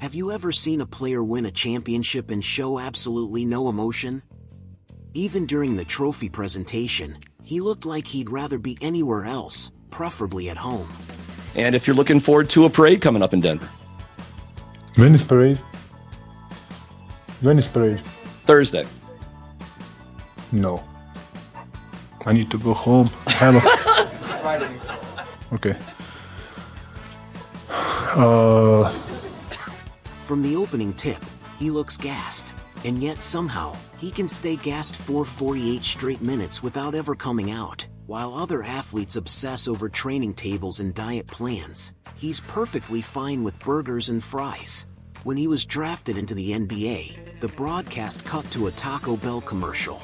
Have you ever seen a player win a championship and show absolutely no emotion? Even during the trophy presentation, he looked like he'd rather be anywhere else, preferably at home. And if you're looking forward to a parade coming up in Denver. When is parade? When is parade? Thursday. No. I need to go home. Okay. From the opening tip, he looks gassed, and yet somehow, he can stay gassed for 48 straight minutes without ever coming out. While other athletes obsess over training tables and diet plans, he's perfectly fine with burgers and fries. When he was drafted into the NBA, the broadcast cut to a Taco Bell commercial.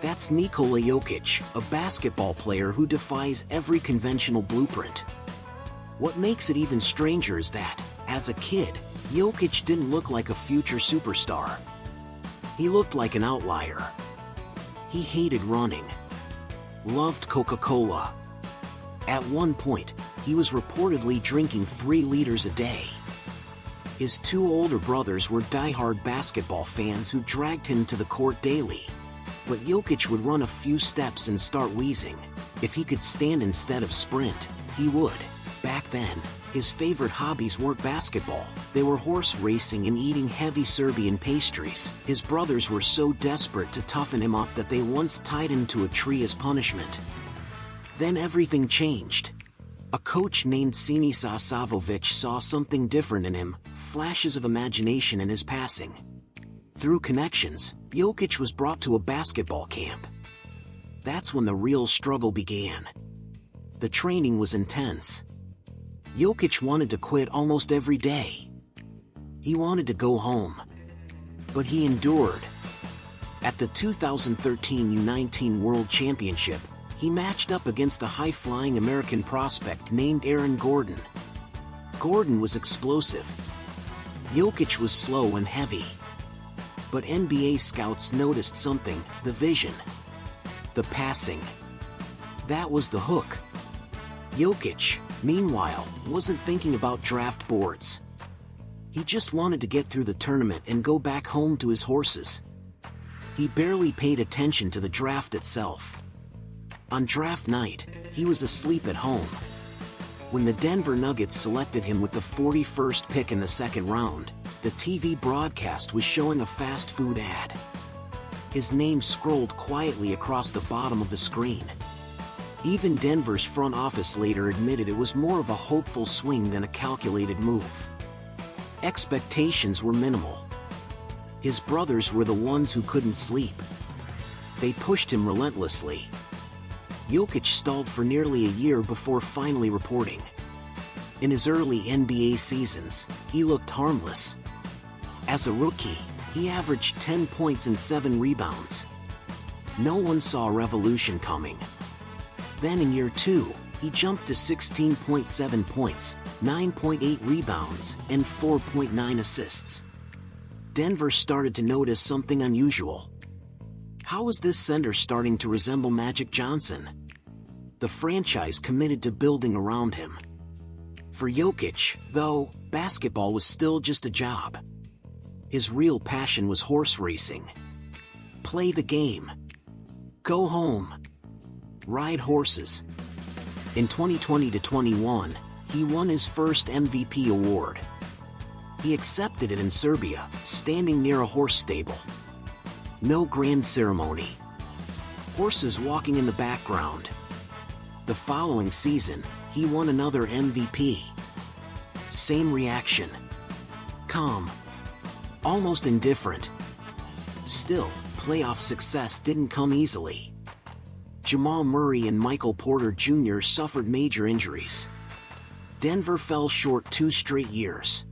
That's Nikola Jokic, a basketball player who defies every conventional blueprint. What makes it even stranger is that, as a kid, Jokic didn't look like a future superstar. He looked like an outlier. He hated running. Loved Coca-Cola. At one point, he was reportedly drinking 3 liters a day. His 2 older brothers were diehard basketball fans who dragged him to the court daily. But Jokic would run a few steps and start wheezing. If he could stand instead of sprint, he would. Back then, his favorite hobbies weren't basketball. They were horse racing and eating heavy Serbian pastries. His brothers were so desperate to toughen him up that they once tied him to a tree as punishment. Then everything changed. A coach named Sinisa Savovic saw something different in him, flashes of imagination in his passing. Through connections, Jokic was brought to a basketball camp. That's when the real struggle began. The training was intense. Jokic wanted to quit almost every day. He wanted to go home. But he endured. At the 2013 U19 World Championship, he matched up against a high-flying American prospect named Aaron Gordon. Gordon was explosive. Jokic was slow and heavy. But NBA scouts noticed something: the vision. The passing. That was the hook. Jokic, meanwhile, wasn't thinking about draft boards. He just wanted to get through the tournament and go back home to his horses. He barely paid attention to the draft itself. On draft night, he was asleep at home. When the Denver Nuggets selected him with the 41st pick in the second round, the TV broadcast was showing a fast food ad. His name scrolled quietly across the bottom of the screen. Even Denver's front office later admitted it was more of a hopeful swing than a calculated move. Expectations were minimal. His brothers were the ones who couldn't sleep. They pushed him relentlessly. Jokic stalled for nearly a year before finally reporting. In his early NBA seasons, he looked harmless. As a rookie, he averaged 10 points and 7 rebounds. No one saw a revolution coming. Then in year 2, he jumped to 16.7 points, 9.8 rebounds, and 4.9 assists. Denver started to notice something unusual. How was this center starting to resemble Magic Johnson? The franchise committed to building around him. For Jokic, though, basketball was still just a job. His real passion was horse racing. Play the game. Go home. Ride horses. In 2020-21, he won his first MVP award. He accepted it in Serbia, standing near a horse stable. No grand ceremony. Horses walking in the background. The following season, he won another MVP. Same reaction. Calm. Almost indifferent. Still, playoff success didn't come easily. Jamal Murray and Michael Porter Jr. suffered major injuries. Denver fell short 2 straight years.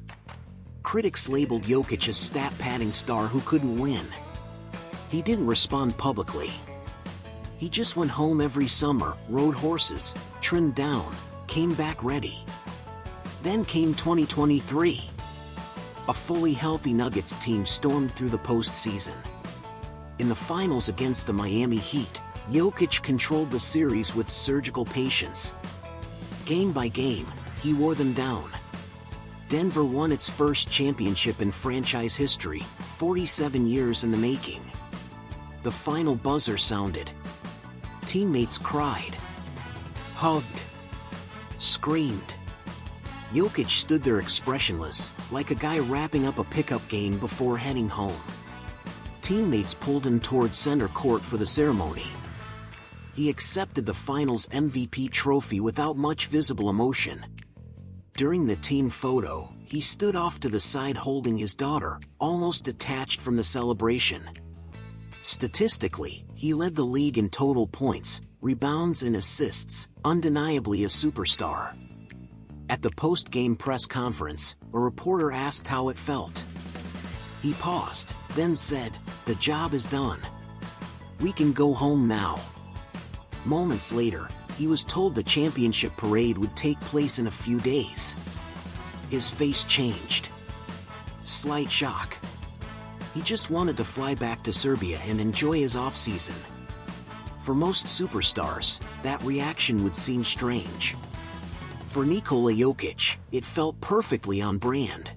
Critics labeled Jokic a stat-padding star who couldn't win. He didn't respond publicly. He just went home every summer, rode horses, trimmed down, came back ready. Then came 2023. A fully healthy Nuggets team stormed through the postseason. In the finals against the Miami Heat, Jokic controlled the series with surgical patience. Game by game, he wore them down. Denver won its first championship in franchise history, 47 years in the making. The final buzzer sounded. Teammates cried, hugged, screamed. Jokic stood there expressionless, like a guy wrapping up a pickup game before heading home. Teammates pulled him toward center court for the ceremony. He accepted the finals MVP trophy without much visible emotion. During the team photo, he stood off to the side holding his daughter, almost detached from the celebration. Statistically, he led the league in total points, rebounds and assists, undeniably a superstar. At the post-game press conference, a reporter asked how it felt. He paused, then said, "The job is done. We can go home now." Moments later, he was told the championship parade would take place in a few days. His face changed. Slight shock. He just wanted to fly back to Serbia and enjoy his off-season. For most superstars, that reaction would seem strange. For Nikola Jokic, it felt perfectly on brand.